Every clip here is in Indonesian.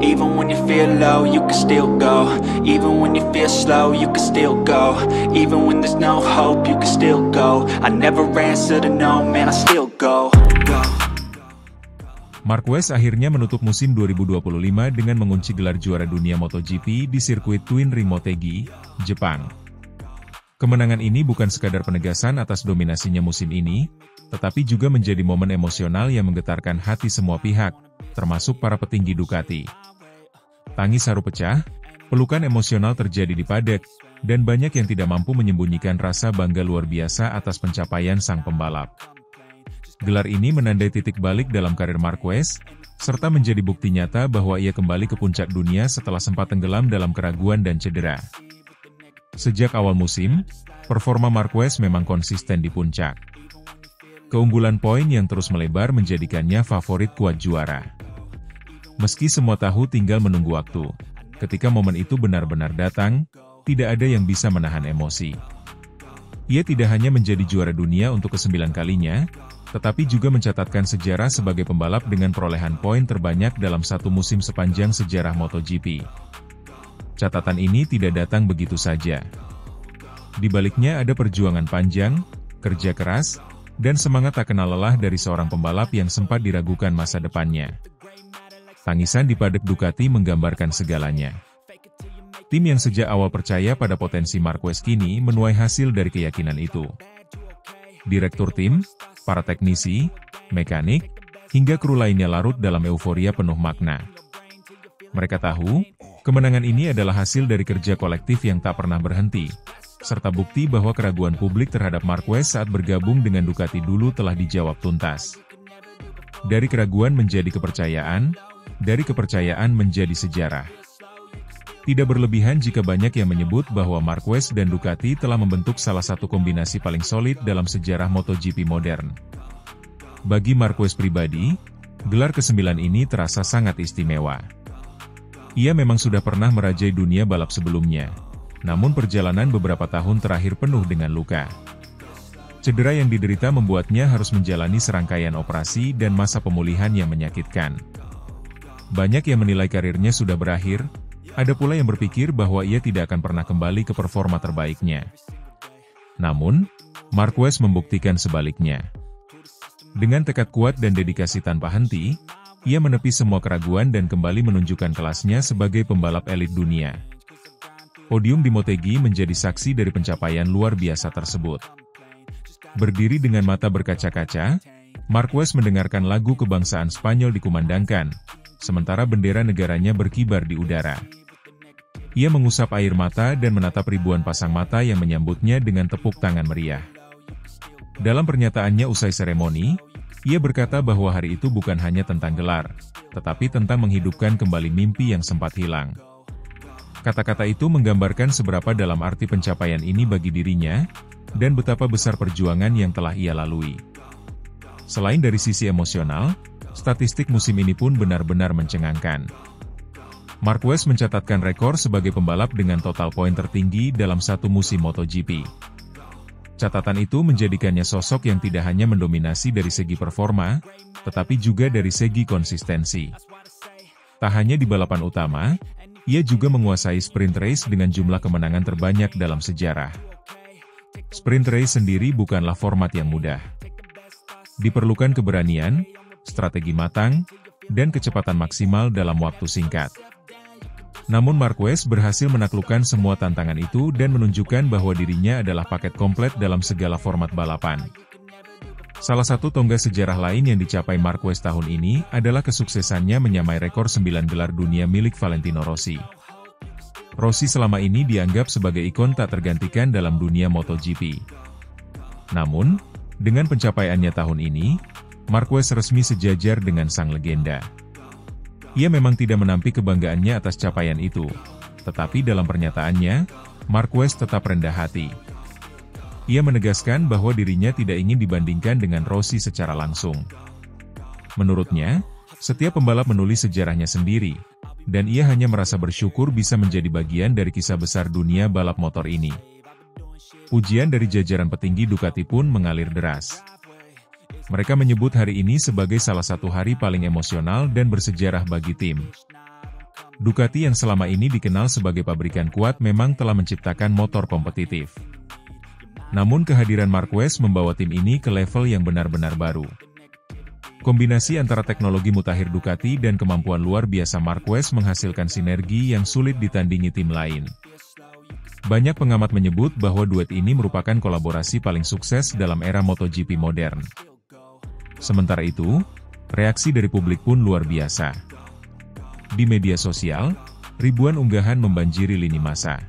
Even when you feel low, you can still go. Even when you feel slow, you can still go. Even when there's no hope, you can still go. I never answer to no, man, I still go. Marquez akhirnya menutup musim 2025 dengan mengunci gelar juara dunia MotoGP di sirkuit Twin Ring Motegi, Jepang. Kemenangan ini bukan sekadar penegasan atas dominasinya musim ini, tetapi juga menjadi momen emosional yang menggetarkan hati semua pihak, termasuk para petinggi Ducati. Tangis haru pecah, pelukan emosional terjadi di paddock, dan banyak yang tidak mampu menyembunyikan rasa bangga luar biasa atas pencapaian sang pembalap. Gelar ini menandai titik balik dalam karir Marquez, serta menjadi bukti nyata bahwa ia kembali ke puncak dunia setelah sempat tenggelam dalam keraguan dan cedera. Sejak awal musim, performa Marquez memang konsisten di puncak. Keunggulan poin yang terus melebar menjadikannya favorit kuat juara. Meski semua tahu tinggal menunggu waktu, ketika momen itu benar-benar datang, tidak ada yang bisa menahan emosi. Ia tidak hanya menjadi juara dunia untuk ke-9 kalinya, tetapi juga mencatatkan sejarah sebagai pembalap dengan perolehan poin terbanyak dalam satu musim sepanjang sejarah MotoGP. Catatan ini tidak datang begitu saja. Di baliknya ada perjuangan panjang, kerja keras, dan semangat tak kenal lelah dari seorang pembalap yang sempat diragukan masa depannya. Tangisan di paddock Ducati menggambarkan segalanya. Tim yang sejak awal percaya pada potensi Marquez kini menuai hasil dari keyakinan itu. Direktur tim, para teknisi, mekanik, hingga kru lainnya larut dalam euforia penuh makna. Mereka tahu, kemenangan ini adalah hasil dari kerja kolektif yang tak pernah berhenti, serta bukti bahwa keraguan publik terhadap Marquez saat bergabung dengan Ducati dulu telah dijawab tuntas. Dari keraguan menjadi kepercayaan, dari kepercayaan menjadi sejarah. Tidak berlebihan jika banyak yang menyebut bahwa Marquez dan Ducati telah membentuk salah satu kombinasi paling solid dalam sejarah MotoGP modern. Bagi Marquez pribadi, gelar ke-9 ini terasa sangat istimewa. Ia memang sudah pernah merajai dunia balap sebelumnya, namun perjalanan beberapa tahun terakhir penuh dengan luka. Cedera yang diderita membuatnya harus menjalani serangkaian operasi dan masa pemulihan yang menyakitkan. Banyak yang menilai karirnya sudah berakhir, ada pula yang berpikir bahwa ia tidak akan pernah kembali ke performa terbaiknya. Namun, Marquez membuktikan sebaliknya. Dengan tekad kuat dan dedikasi tanpa henti, ia menepi semua keraguan dan kembali menunjukkan kelasnya sebagai pembalap elit dunia. Podium di Motegi menjadi saksi dari pencapaian luar biasa tersebut. Berdiri dengan mata berkaca-kaca, Marquez mendengarkan lagu kebangsaan Spanyol dikumandangkan, sementara bendera negaranya berkibar di udara. Ia mengusap air mata dan menatap ribuan pasang mata yang menyambutnya dengan tepuk tangan meriah. Dalam pernyataannya usai seremoni, ia berkata bahwa hari itu bukan hanya tentang gelar, tetapi tentang menghidupkan kembali mimpi yang sempat hilang. Kata-kata itu menggambarkan seberapa dalam arti pencapaian ini bagi dirinya, dan betapa besar perjuangan yang telah ia lalui. Selain dari sisi emosional, statistik musim ini pun benar-benar mencengangkan. Marquez mencatatkan rekor sebagai pembalap dengan total poin tertinggi dalam satu musim MotoGP. Catatan itu menjadikannya sosok yang tidak hanya mendominasi dari segi performa, tetapi juga dari segi konsistensi. Tak hanya di balapan utama, ia juga menguasai sprint race dengan jumlah kemenangan terbanyak dalam sejarah. Sprint race sendiri bukanlah format yang mudah. Diperlukan keberanian, strategi matang, dan kecepatan maksimal dalam waktu singkat. Namun Marquez berhasil menaklukkan semua tantangan itu dan menunjukkan bahwa dirinya adalah paket komplit dalam segala format balapan. Salah satu tonggak sejarah lain yang dicapai Marquez tahun ini adalah kesuksesannya menyamai rekor 9 gelar dunia milik Valentino Rossi. Rossi selama ini dianggap sebagai ikon tak tergantikan dalam dunia MotoGP. Namun, dengan pencapaiannya tahun ini, Marquez resmi sejajar dengan sang legenda. Ia memang tidak menampik kebanggaannya atas capaian itu, tetapi dalam pernyataannya, Marquez tetap rendah hati. Ia menegaskan bahwa dirinya tidak ingin dibandingkan dengan Rossi secara langsung. Menurutnya, setiap pembalap menulis sejarahnya sendiri, dan ia hanya merasa bersyukur bisa menjadi bagian dari kisah besar dunia balap motor ini. Pujian dari jajaran petinggi Ducati pun mengalir deras. Mereka menyebut hari ini sebagai salah satu hari paling emosional dan bersejarah bagi tim. Ducati yang selama ini dikenal sebagai pabrikan kuat memang telah menciptakan motor kompetitif. Namun kehadiran Marquez membawa tim ini ke level yang benar-benar baru. Kombinasi antara teknologi mutakhir Ducati dan kemampuan luar biasa Marquez menghasilkan sinergi yang sulit ditandingi tim lain. Banyak pengamat menyebut bahwa duet ini merupakan kolaborasi paling sukses dalam era MotoGP modern. Sementara itu, reaksi dari publik pun luar biasa. Di media sosial, ribuan unggahan membanjiri lini massa.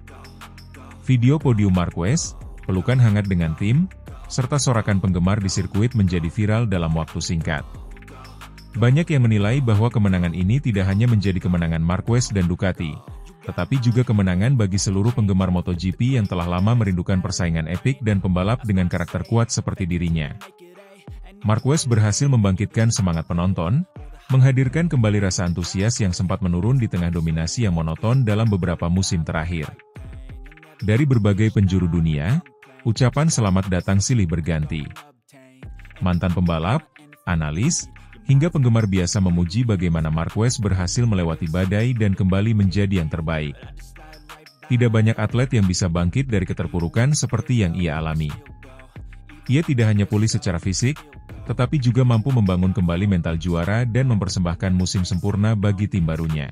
Video podium Marquez, pelukan hangat dengan tim, serta sorakan penggemar di sirkuit menjadi viral dalam waktu singkat. Banyak yang menilai bahwa kemenangan ini tidak hanya menjadi kemenangan Marquez dan Ducati, tetapi juga kemenangan bagi seluruh penggemar MotoGP yang telah lama merindukan persaingan epik dan pembalap dengan karakter kuat seperti dirinya. Marquez berhasil membangkitkan semangat penonton, menghadirkan kembali rasa antusias yang sempat menurun di tengah dominasi yang monoton dalam beberapa musim terakhir. Dari berbagai penjuru dunia, ucapan selamat datang silih berganti. Mantan pembalap, analis, hingga penggemar biasa memuji bagaimana Marquez berhasil melewati badai dan kembali menjadi yang terbaik. Tidak banyak atlet yang bisa bangkit dari keterpurukan seperti yang ia alami. Ia tidak hanya pulih secara fisik, tetapi juga mampu membangun kembali mental juara dan mempersembahkan musim sempurna bagi tim barunya.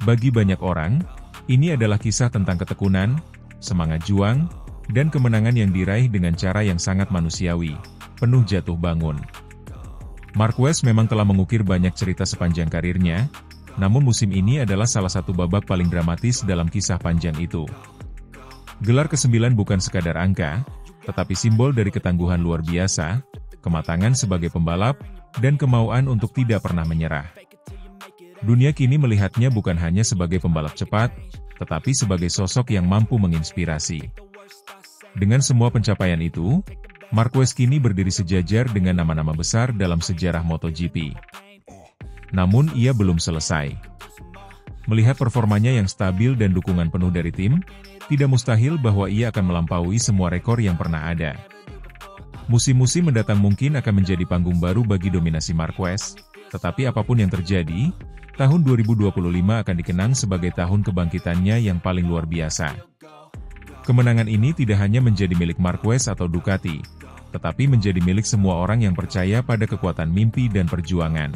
Bagi banyak orang, ini adalah kisah tentang ketekunan, semangat juang, dan kemenangan yang diraih dengan cara yang sangat manusiawi, penuh jatuh bangun. Marquez memang telah mengukir banyak cerita sepanjang karirnya, namun musim ini adalah salah satu babak paling dramatis dalam kisah panjang itu. Gelar ke-9 bukan sekadar angka, tetapi simbol dari ketangguhan luar biasa, kematangan sebagai pembalap, dan kemauan untuk tidak pernah menyerah. Dunia kini melihatnya bukan hanya sebagai pembalap cepat, tetapi sebagai sosok yang mampu menginspirasi. Dengan semua pencapaian itu, Marquez kini berdiri sejajar dengan nama-nama besar dalam sejarah MotoGP. Namun ia belum selesai. Melihat performanya yang stabil dan dukungan penuh dari tim, tidak mustahil bahwa ia akan melampaui semua rekor yang pernah ada. Musim-musim mendatang mungkin akan menjadi panggung baru bagi dominasi Marquez, tetapi apapun yang terjadi, tahun 2025 akan dikenang sebagai tahun kebangkitannya yang paling luar biasa. Kemenangan ini tidak hanya menjadi milik Marquez atau Ducati, tetapi menjadi milik semua orang yang percaya pada kekuatan mimpi dan perjuangan.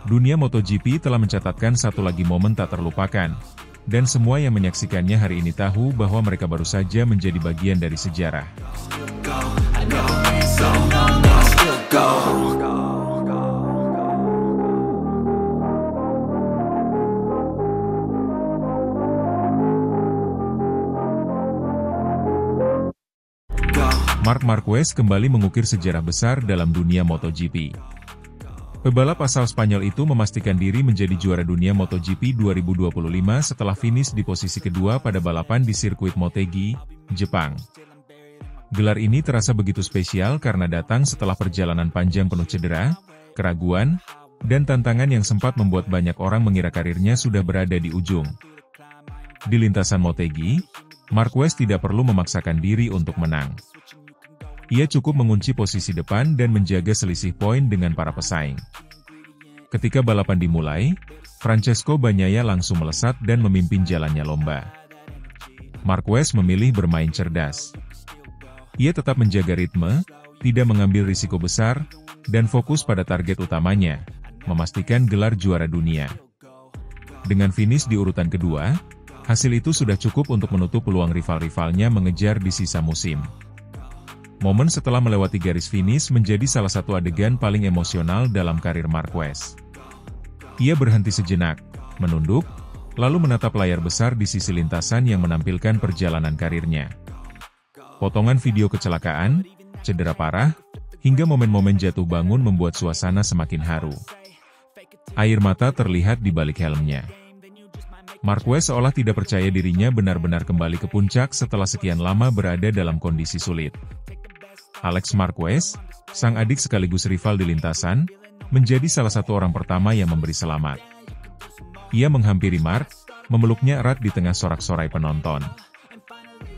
Dunia MotoGP telah mencatatkan satu lagi momen tak terlupakan, dan semua yang menyaksikannya hari ini tahu bahwa mereka baru saja menjadi bagian dari sejarah. Marc Marquez kembali mengukir sejarah besar dalam dunia MotoGP. Pebalap asal Spanyol itu memastikan diri menjadi juara dunia MotoGP 2025 setelah finish di posisi kedua pada balapan di sirkuit Motegi, Jepang. Gelar ini terasa begitu spesial karena datang setelah perjalanan panjang penuh cedera, keraguan, dan tantangan yang sempat membuat banyak orang mengira karirnya sudah berada di ujung. Di lintasan Motegi, Marquez tidak perlu memaksakan diri untuk menang. Ia cukup mengunci posisi depan dan menjaga selisih poin dengan para pesaing. Ketika balapan dimulai, Francesco Bagnaia langsung melesat dan memimpin jalannya lomba. Marquez memilih bermain cerdas. Ia tetap menjaga ritme, tidak mengambil risiko besar, dan fokus pada target utamanya, memastikan gelar juara dunia. Dengan finish di urutan kedua, hasil itu sudah cukup untuk menutup peluang rival-rivalnya mengejar di sisa musim. Momen setelah melewati garis finish menjadi salah satu adegan paling emosional dalam karir Marquez. Ia berhenti sejenak, menunduk, lalu menatap layar besar di sisi lintasan yang menampilkan perjalanan karirnya. Potongan video kecelakaan, cedera parah, hingga momen-momen jatuh bangun membuat suasana semakin haru. Air mata terlihat di balik helmnya. Marquez seolah tidak percaya dirinya benar-benar kembali ke puncak setelah sekian lama berada dalam kondisi sulit. Alex Marquez, sang adik sekaligus rival di lintasan, menjadi salah satu orang pertama yang memberi selamat. Ia menghampiri Marc, memeluknya erat di tengah sorak-sorai penonton.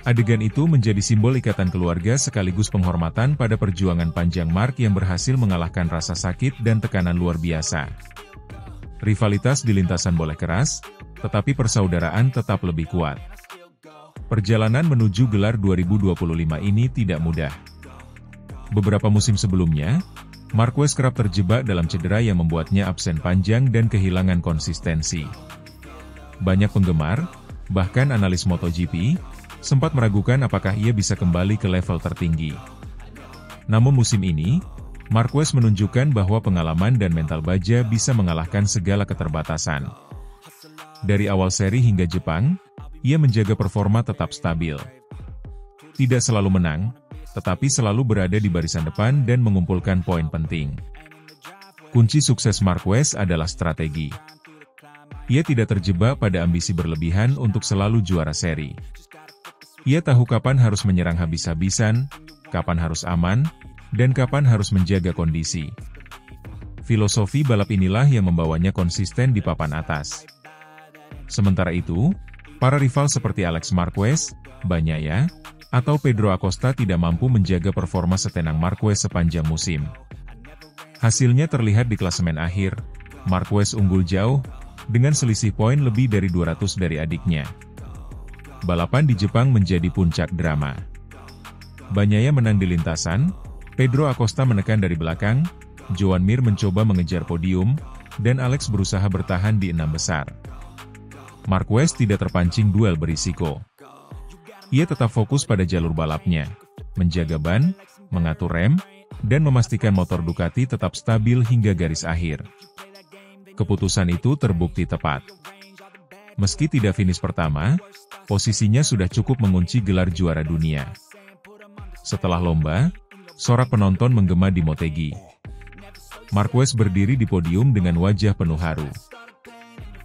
Adegan itu menjadi simbol ikatan keluarga sekaligus penghormatan pada perjuangan panjang Marc yang berhasil mengalahkan rasa sakit dan tekanan luar biasa. Rivalitas di lintasan boleh keras, tetapi persaudaraan tetap lebih kuat. Perjalanan menuju gelar 2025 ini tidak mudah. Beberapa musim sebelumnya, Marquez kerap terjebak dalam cedera yang membuatnya absen panjang dan kehilangan konsistensi. Banyak penggemar, bahkan analis MotoGP, sempat meragukan apakah ia bisa kembali ke level tertinggi. Namun musim ini, Marquez menunjukkan bahwa pengalaman dan mental baja bisa mengalahkan segala keterbatasan. Dari awal seri hingga Jepang, ia menjaga performa tetap stabil. Tidak selalu menang, tetapi selalu berada di barisan depan dan mengumpulkan poin penting. Kunci sukses Marquez adalah strategi. Ia tidak terjebak pada ambisi berlebihan untuk selalu juara seri. Ia tahu kapan harus menyerang habis-habisan, kapan harus aman, dan kapan harus menjaga kondisi. Filosofi balap inilah yang membawanya konsisten di papan atas. Sementara itu, para rival seperti Alex Marquez, Bagnaia, atau Pedro Acosta tidak mampu menjaga performa setenang Marquez sepanjang musim. Hasilnya terlihat di klasemen akhir, Marquez unggul jauh, dengan selisih poin lebih dari 200 dari adiknya. Balapan di Jepang menjadi puncak drama. Bagnaia menang di lintasan, Pedro Acosta menekan dari belakang, Joan Mir mencoba mengejar podium, dan Alex berusaha bertahan di 6 besar. Marquez tidak terpancing duel berisiko. Ia tetap fokus pada jalur balapnya, menjaga ban, mengatur rem, dan memastikan motor Ducati tetap stabil hingga garis akhir. Keputusan itu terbukti tepat. Meski tidak finish pertama, posisinya sudah cukup mengunci gelar juara dunia. Setelah lomba, sorak penonton menggema di Motegi. Marquez berdiri di podium dengan wajah penuh haru.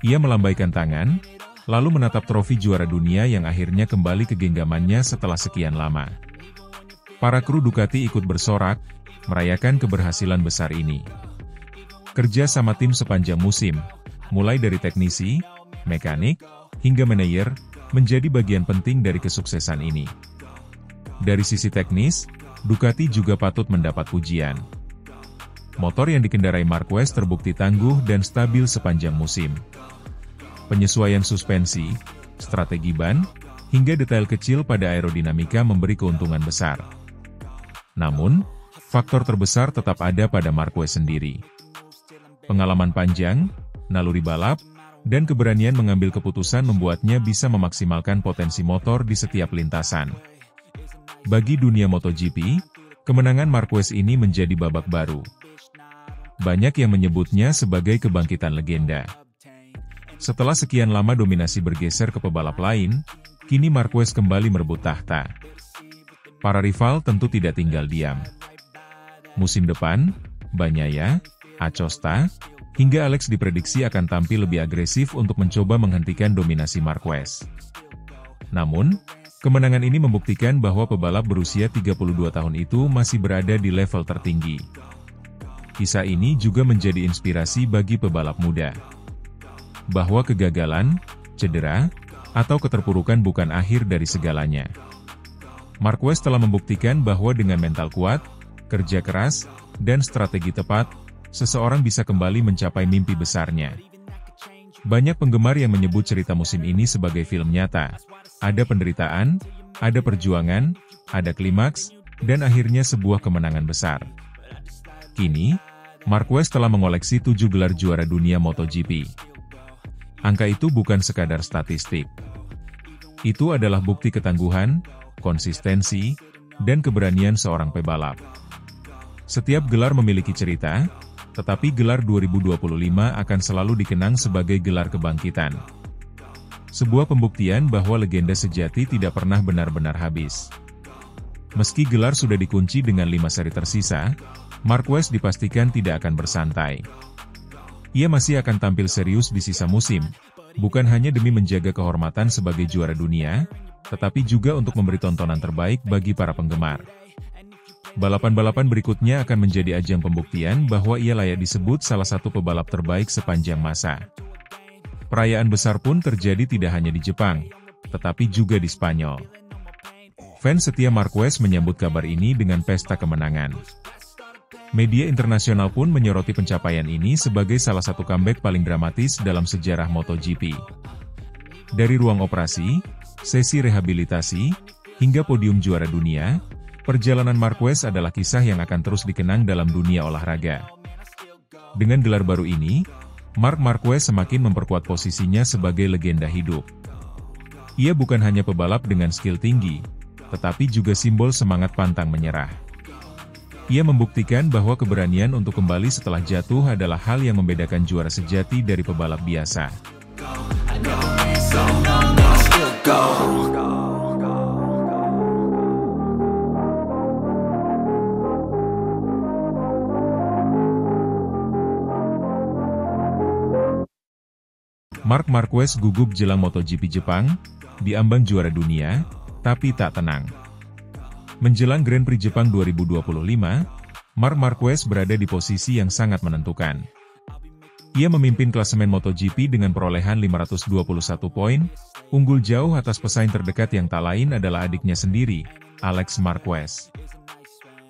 Ia melambaikan tangan, lalu menatap trofi juara dunia yang akhirnya kembali ke genggamannya setelah sekian lama. Para kru Ducati ikut bersorak, merayakan keberhasilan besar ini. Kerja sama tim sepanjang musim, mulai dari teknisi, mekanik, hingga manajer, menjadi bagian penting dari kesuksesan ini. Dari sisi teknis, Ducati juga patut mendapat pujian. Motor yang dikendarai Marquez terbukti tangguh dan stabil sepanjang musim. Penyesuaian suspensi, strategi ban, hingga detail kecil pada aerodinamika memberi keuntungan besar. Namun, faktor terbesar tetap ada pada Marquez sendiri. Pengalaman panjang, naluri balap, dan keberanian mengambil keputusan membuatnya bisa memaksimalkan potensi motor di setiap lintasan. Bagi dunia MotoGP, kemenangan Marquez ini menjadi babak baru. Banyak yang menyebutnya sebagai kebangkitan legenda. Setelah sekian lama dominasi bergeser ke pebalap lain, kini Marquez kembali merebut tahta. Para rival tentu tidak tinggal diam. Musim depan, Bagnaia, Acosta, hingga Alex diprediksi akan tampil lebih agresif untuk mencoba menghentikan dominasi Marquez. Namun, kemenangan ini membuktikan bahwa pebalap berusia 32 tahun itu masih berada di level tertinggi. Kisah ini juga menjadi inspirasi bagi pebalap muda. Bahwa kegagalan, cedera, atau keterpurukan bukan akhir dari segalanya. Marquez telah membuktikan bahwa dengan mental kuat, kerja keras, dan strategi tepat, seseorang bisa kembali mencapai mimpi besarnya. Banyak penggemar yang menyebut cerita musim ini sebagai film nyata. Ada penderitaan, ada perjuangan, ada klimaks, dan akhirnya sebuah kemenangan besar. Kini, Marquez telah mengoleksi 7 gelar juara dunia MotoGP. Angka itu bukan sekadar statistik. Itu adalah bukti ketangguhan, konsistensi, dan keberanian seorang pebalap. Setiap gelar memiliki cerita, tetapi gelar 2025 akan selalu dikenang sebagai gelar kebangkitan. Sebuah pembuktian bahwa legenda sejati tidak pernah benar-benar habis. Meski gelar sudah dikunci dengan 5 seri tersisa, Marquez dipastikan tidak akan bersantai. Ia masih akan tampil serius di sisa musim, bukan hanya demi menjaga kehormatan sebagai juara dunia, tetapi juga untuk memberi tontonan terbaik bagi para penggemar. Balapan-balapan berikutnya akan menjadi ajang pembuktian bahwa ia layak disebut salah satu pebalap terbaik sepanjang masa. Perayaan besar pun terjadi tidak hanya di Jepang, tetapi juga di Spanyol. Fans setia Marquez menyambut kabar ini dengan pesta kemenangan. Media internasional pun menyoroti pencapaian ini sebagai salah satu comeback paling dramatis dalam sejarah MotoGP. Dari ruang operasi, sesi rehabilitasi, hingga podium juara dunia, perjalanan Marquez adalah kisah yang akan terus dikenang dalam dunia olahraga. Dengan gelar baru ini, Marc Marquez semakin memperkuat posisinya sebagai legenda hidup. Ia bukan hanya pebalap dengan skill tinggi, tetapi juga simbol semangat pantang menyerah. Ia membuktikan bahwa keberanian untuk kembali setelah jatuh adalah hal yang membedakan juara sejati dari pebalap biasa. Marc Marquez gugup jelang MotoGP Jepang, diambang juara dunia, tapi tak tenang. Menjelang Grand Prix Jepang 2025, Marc Marquez berada di posisi yang sangat menentukan. Ia memimpin klasemen MotoGP dengan perolehan 521 poin, unggul jauh atas pesaing terdekat yang tak lain adalah adiknya sendiri, Alex Marquez.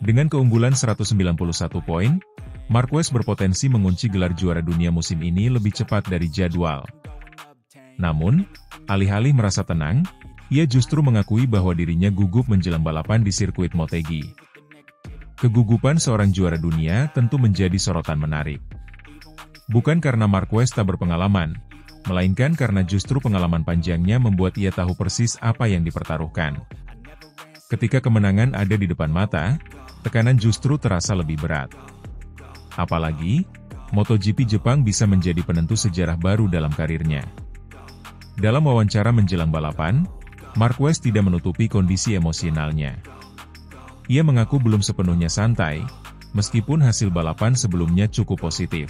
Dengan keunggulan 191 poin, Marquez berpotensi mengunci gelar juara dunia musim ini lebih cepat dari jadwal. Namun, alih-alih merasa tenang, ia justru mengakui bahwa dirinya gugup menjelang balapan di sirkuit Motegi. Kegugupan seorang juara dunia tentu menjadi sorotan menarik. Bukan karena Marquez tak berpengalaman, melainkan karena justru pengalaman panjangnya membuat ia tahu persis apa yang dipertaruhkan. Ketika kemenangan ada di depan mata, tekanan justru terasa lebih berat. Apalagi, MotoGP Jepang bisa menjadi penentu sejarah baru dalam karirnya. Dalam wawancara menjelang balapan, Marquez tidak menutupi kondisi emosionalnya. Ia mengaku belum sepenuhnya santai, meskipun hasil balapan sebelumnya cukup positif.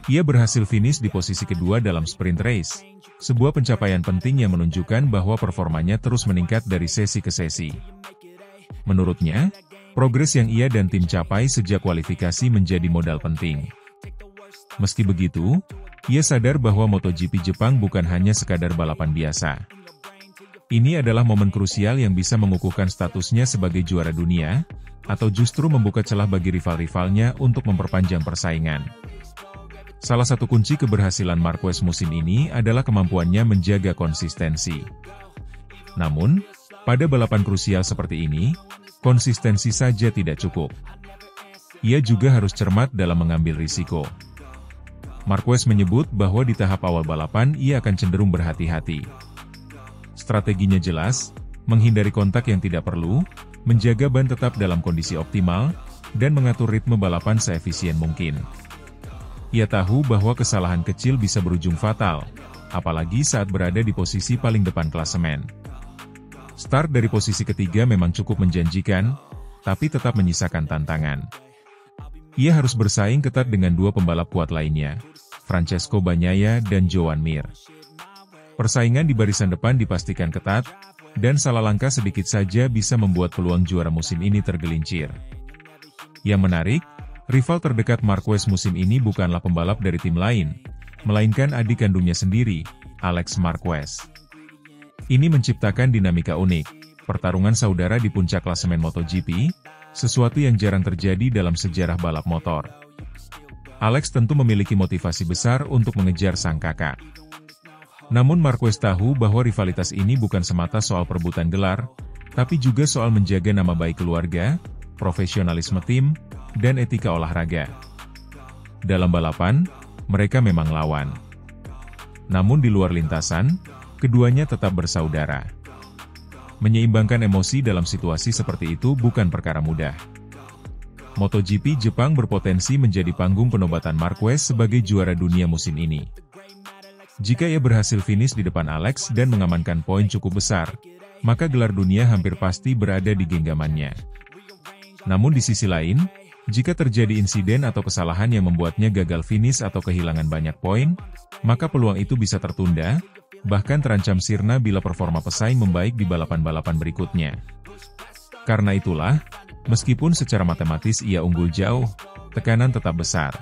Ia berhasil finish di posisi kedua dalam sprint race, sebuah pencapaian penting yang menunjukkan bahwa performanya terus meningkat dari sesi ke sesi. Menurutnya, progres yang ia dan tim capai sejak kualifikasi menjadi modal penting. Meski begitu, ia sadar bahwa MotoGP Jepang bukan hanya sekadar balapan biasa. Ini adalah momen krusial yang bisa mengukuhkan statusnya sebagai juara dunia, atau justru membuka celah bagi rival-rivalnya untuk memperpanjang persaingan. Salah satu kunci keberhasilan Marquez musim ini adalah kemampuannya menjaga konsistensi. Namun, pada balapan krusial seperti ini, konsistensi saja tidak cukup. Ia juga harus cermat dalam mengambil risiko. Marquez menyebut bahwa di tahap awal balapan ia akan cenderung berhati-hati. Strateginya jelas, menghindari kontak yang tidak perlu, menjaga ban tetap dalam kondisi optimal, dan mengatur ritme balapan seefisien mungkin. Ia tahu bahwa kesalahan kecil bisa berujung fatal, apalagi saat berada di posisi paling depan klasemen. Start dari posisi ketiga memang cukup menjanjikan, tapi tetap menyisakan tantangan. Ia harus bersaing ketat dengan dua pembalap kuat lainnya, Francesco Bagnaia dan Joan Mir. Persaingan di barisan depan dipastikan ketat, dan salah langkah sedikit saja bisa membuat peluang juara musim ini tergelincir. Yang menarik, rival terdekat Marquez musim ini bukanlah pembalap dari tim lain, melainkan adik kandungnya sendiri, Alex Marquez. Ini menciptakan dinamika unik, pertarungan saudara di puncak klasemen MotoGP, sesuatu yang jarang terjadi dalam sejarah balap motor. Alex tentu memiliki motivasi besar untuk mengejar sang kakak. Namun Marquez tahu bahwa rivalitas ini bukan semata soal perebutan gelar, tapi juga soal menjaga nama baik keluarga, profesionalisme tim, dan etika olahraga. Dalam balapan, mereka memang lawan. Namun di luar lintasan, keduanya tetap bersaudara. Menyeimbangkan emosi dalam situasi seperti itu bukan perkara mudah. MotoGP Jepang berpotensi menjadi panggung penobatan Marquez sebagai juara dunia musim ini. Jika ia berhasil finish di depan Alex dan mengamankan poin cukup besar, maka gelar dunia hampir pasti berada di genggamannya. Namun di sisi lain, jika terjadi insiden atau kesalahan yang membuatnya gagal finish atau kehilangan banyak poin, maka peluang itu bisa tertunda, bahkan terancam sirna bila performa pesaing membaik di balapan-balapan berikutnya. Karena itulah, meskipun secara matematis ia unggul jauh, tekanan tetap besar.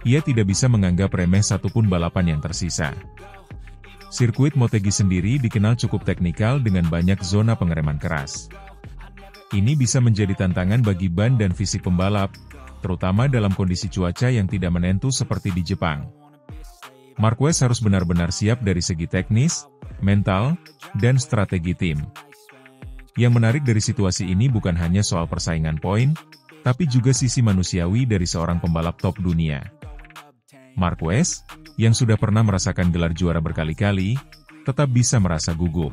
Ia tidak bisa menganggap remeh satupun balapan yang tersisa. Sirkuit Motegi sendiri dikenal cukup teknikal dengan banyak zona pengereman keras. Ini bisa menjadi tantangan bagi ban dan fisik pembalap, terutama dalam kondisi cuaca yang tidak menentu seperti di Jepang. Marquez harus benar-benar siap dari segi teknis, mental, dan strategi tim. Yang menarik dari situasi ini bukan hanya soal persaingan poin, tapi juga sisi manusiawi dari seorang pembalap top dunia. Marquez, yang sudah pernah merasakan gelar juara berkali-kali, tetap bisa merasa gugup.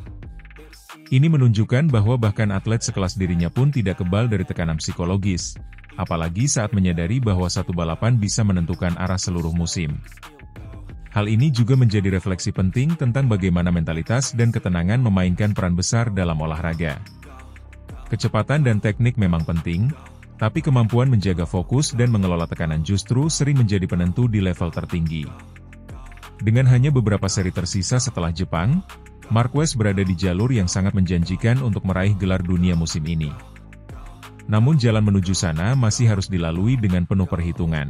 Ini menunjukkan bahwa bahkan atlet sekelas dirinya pun tidak kebal dari tekanan psikologis, apalagi saat menyadari bahwa satu balapan bisa menentukan arah seluruh musim. Hal ini juga menjadi refleksi penting tentang bagaimana mentalitas dan ketenangan memainkan peran besar dalam olahraga. Kecepatan dan teknik memang penting, tapi kemampuan menjaga fokus dan mengelola tekanan justru sering menjadi penentu di level tertinggi. Dengan hanya beberapa seri tersisa setelah Jepang, Marquez berada di jalur yang sangat menjanjikan untuk meraih gelar dunia musim ini. Namun jalan menuju sana masih harus dilalui dengan penuh perhitungan.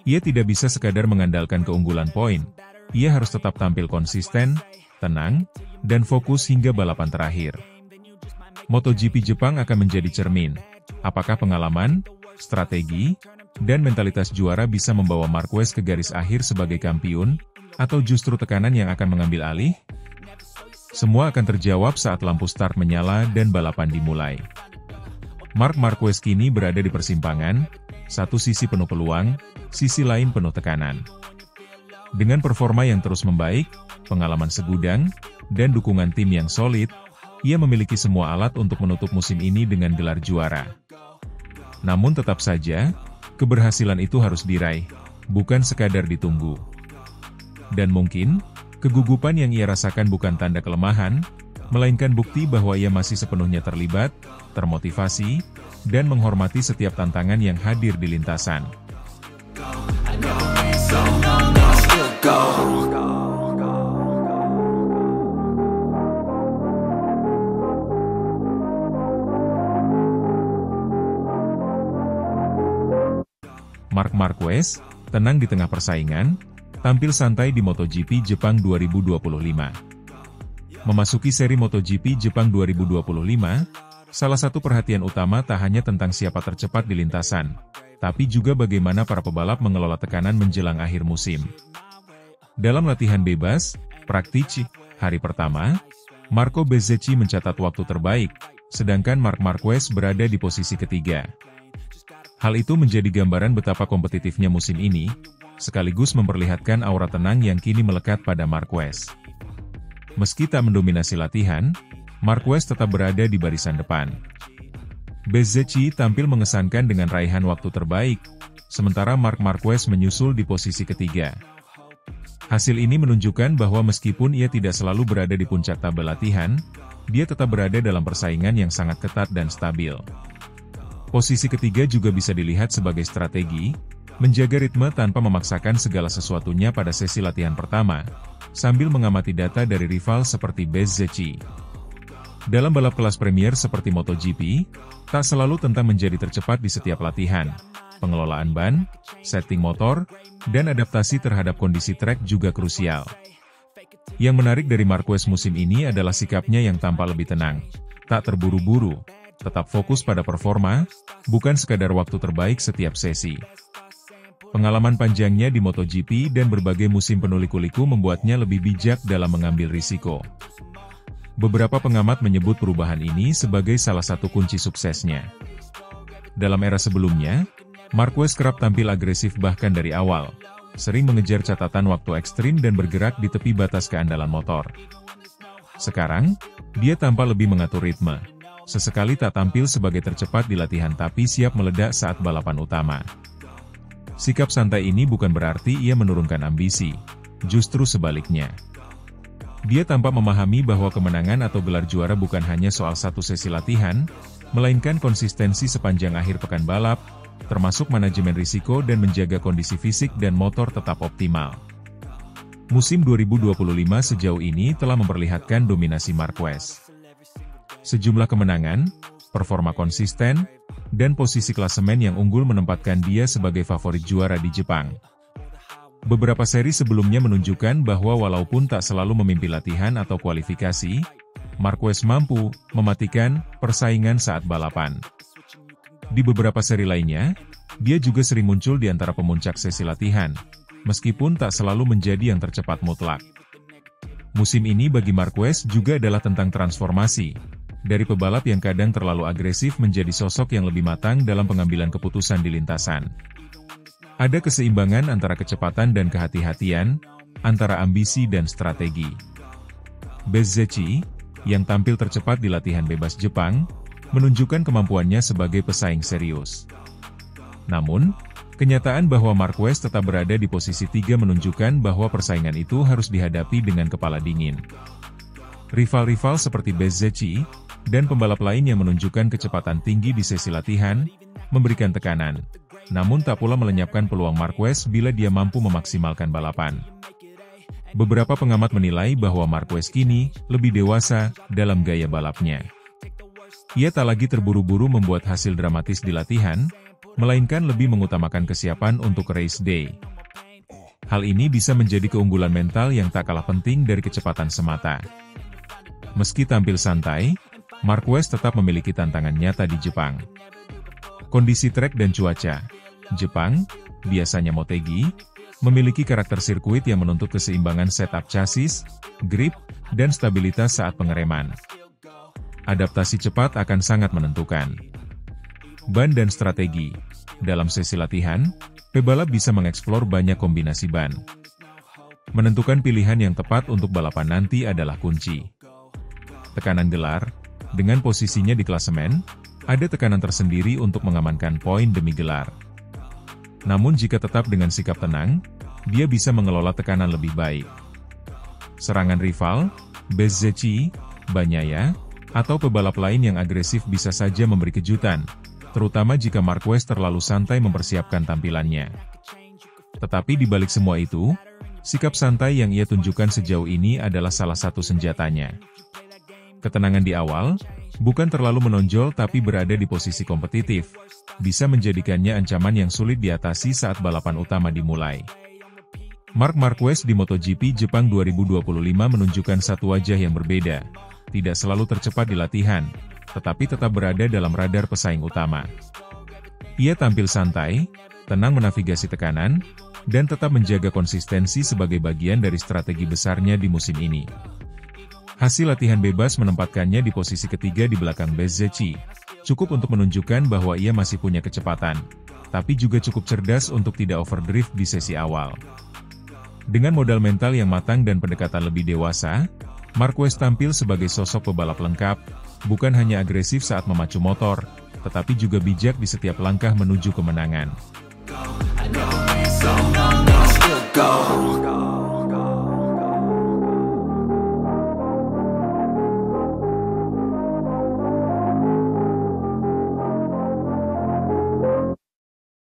Ia tidak bisa sekadar mengandalkan keunggulan poin, ia harus tetap tampil konsisten, tenang, dan fokus hingga balapan terakhir. MotoGP Jepang akan menjadi cermin. Apakah pengalaman, strategi, dan mentalitas juara bisa membawa Marquez ke garis akhir sebagai kampiun, atau justru tekanan yang akan mengambil alih? Semua akan terjawab saat lampu start menyala dan balapan dimulai. Marc Marquez kini berada di persimpangan, satu sisi penuh peluang, sisi lain penuh tekanan. Dengan performa yang terus membaik, pengalaman segudang, dan dukungan tim yang solid, ia memiliki semua alat untuk menutup musim ini dengan gelar juara. Namun tetap saja, keberhasilan itu harus diraih, bukan sekadar ditunggu. Dan mungkin, kegugupan yang ia rasakan bukan tanda kelemahan, melainkan bukti bahwa ia masih sepenuhnya terlibat, termotivasi, dan menghormati setiap tantangan yang hadir di lintasan. Marc Marquez, tenang di tengah persaingan, tampil santai di MotoGP Jepang 2025. Memasuki seri MotoGP Jepang 2025, salah satu perhatian utama tak hanya tentang siapa tercepat di lintasan, tapi juga bagaimana para pebalap mengelola tekanan menjelang akhir musim. Dalam latihan bebas, praktis, hari pertama, Marco Bezzecchi mencatat waktu terbaik, sedangkan Marc Marquez berada di posisi ketiga. Hal itu menjadi gambaran betapa kompetitifnya musim ini, sekaligus memperlihatkan aura tenang yang kini melekat pada Marquez. Meski tak mendominasi latihan, Marquez tetap berada di barisan depan. Bezzecchi tampil mengesankan dengan raihan waktu terbaik, sementara Marc Marquez menyusul di posisi ketiga. Hasil ini menunjukkan bahwa meskipun ia tidak selalu berada di puncak tabel latihan, dia tetap berada dalam persaingan yang sangat ketat dan stabil. Posisi ketiga juga bisa dilihat sebagai strategi, menjaga ritme tanpa memaksakan segala sesuatunya pada sesi latihan pertama, sambil mengamati data dari rival seperti Bezzecchi. Dalam balap kelas premier seperti MotoGP, tak selalu tentang menjadi tercepat di setiap latihan. Pengelolaan ban, setting motor, dan adaptasi terhadap kondisi trek juga krusial. Yang menarik dari Marquez musim ini adalah sikapnya yang tampak lebih tenang, tak terburu-buru, tetap fokus pada performa, bukan sekadar waktu terbaik setiap sesi. Pengalaman panjangnya di MotoGP dan berbagai musim penuh liku-liku membuatnya lebih bijak dalam mengambil risiko. Beberapa pengamat menyebut perubahan ini sebagai salah satu kunci suksesnya. Dalam era sebelumnya, Marquez kerap tampil agresif bahkan dari awal, sering mengejar catatan waktu ekstrim dan bergerak di tepi batas keandalan motor. Sekarang, dia tampak lebih mengatur ritme. Sesekali tak tampil sebagai tercepat di latihan tapi siap meledak saat balapan utama. Sikap santai ini bukan berarti ia menurunkan ambisi, justru sebaliknya. Dia tampak memahami bahwa kemenangan atau gelar juara bukan hanya soal satu sesi latihan, melainkan konsistensi sepanjang akhir pekan balap, termasuk manajemen risiko dan menjaga kondisi fisik dan motor tetap optimal. Musim 2025 sejauh ini telah memperlihatkan dominasi Marquez. Sejumlah kemenangan, performa konsisten, dan posisi klasemen yang unggul menempatkan dia sebagai favorit juara di Jepang. Beberapa seri sebelumnya menunjukkan bahwa walaupun tak selalu memimpin latihan atau kualifikasi, Marquez mampu mematikan persaingan saat balapan. Di beberapa seri lainnya, dia juga sering muncul di antara pemuncak sesi latihan, meskipun tak selalu menjadi yang tercepat mutlak. Musim ini bagi Marquez juga adalah tentang transformasi, dari pebalap yang kadang terlalu agresif menjadi sosok yang lebih matang dalam pengambilan keputusan di lintasan. Ada keseimbangan antara kecepatan dan kehati-hatian, antara ambisi dan strategi. Bezzecchi, yang tampil tercepat di latihan bebas Jepang, menunjukkan kemampuannya sebagai pesaing serius. Namun, kenyataan bahwa Marquez tetap berada di posisi 3 menunjukkan bahwa persaingan itu harus dihadapi dengan kepala dingin. Rival-rival seperti Bezzecchi dan pembalap lain yang menunjukkan kecepatan tinggi di sesi latihan, memberikan tekanan, namun tak pula melenyapkan peluang Marquez bila dia mampu memaksimalkan balapan. Beberapa pengamat menilai bahwa Marquez kini lebih dewasa dalam gaya balapnya. Ia tak lagi terburu-buru membuat hasil dramatis di latihan, melainkan lebih mengutamakan kesiapan untuk race day. Hal ini bisa menjadi keunggulan mental yang tak kalah penting dari kecepatan semata. Meski tampil santai, Marquez tetap memiliki tantangan nyata di Jepang. Kondisi trek dan cuaca Jepang, biasanya motegi, memiliki karakter sirkuit yang menuntut keseimbangan setup chassis, grip, dan stabilitas saat pengereman. Adaptasi cepat akan sangat menentukan. Ban dan strategi. Dalam sesi latihan, pebalap bisa mengeksplor banyak kombinasi ban. Menentukan pilihan yang tepat untuk balapan nanti adalah kunci. Tekanan gelar, dengan posisinya di klasemen, ada tekanan tersendiri untuk mengamankan poin demi gelar. Namun jika tetap dengan sikap tenang, dia bisa mengelola tekanan lebih baik. Serangan rival, Bezzecchi, Bagnaia, atau pebalap lain yang agresif bisa saja memberi kejutan, terutama jika Marquez terlalu santai mempersiapkan tampilannya. Tetapi di balik semua itu, sikap santai yang ia tunjukkan sejauh ini adalah salah satu senjatanya. Ketenangan di awal, bukan terlalu menonjol tapi berada di posisi kompetitif, bisa menjadikannya ancaman yang sulit diatasi saat balapan utama dimulai. Marc Marquez di MotoGP Jepang 2025 menunjukkan satu wajah yang berbeda, tidak selalu tercepat di latihan, tetapi tetap berada dalam radar pesaing utama. Ia tampil santai, tenang menavigasi tekanan, dan tetap menjaga konsistensi sebagai bagian dari strategi besarnya di musim ini. Hasil latihan bebas menempatkannya di posisi ketiga di belakang Bezzecchi, cukup untuk menunjukkan bahwa ia masih punya kecepatan, tapi juga cukup cerdas untuk tidak overdrive di sesi awal. Dengan modal mental yang matang dan pendekatan lebih dewasa, Marquez tampil sebagai sosok pebalap lengkap, bukan hanya agresif saat memacu motor, tetapi juga bijak di setiap langkah menuju kemenangan.